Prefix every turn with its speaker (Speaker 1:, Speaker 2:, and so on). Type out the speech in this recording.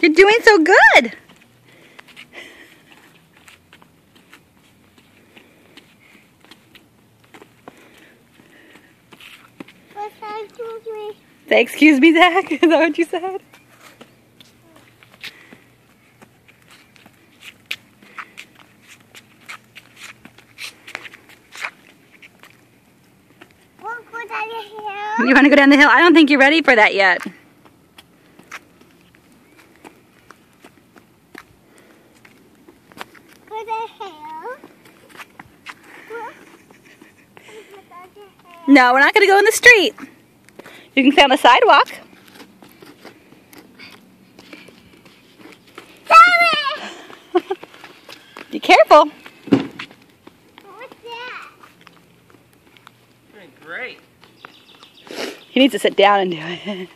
Speaker 1: You're doing so good.
Speaker 2: Excuse me.
Speaker 1: Say, excuse me, Zach. Is that what you said? You want to go down the hill? I don't think you're ready for that yet. No, we're not going to go in the street. You can stay on the sidewalk. Be careful.
Speaker 2: What's that?
Speaker 3: Great.
Speaker 1: He needs to sit down and do it.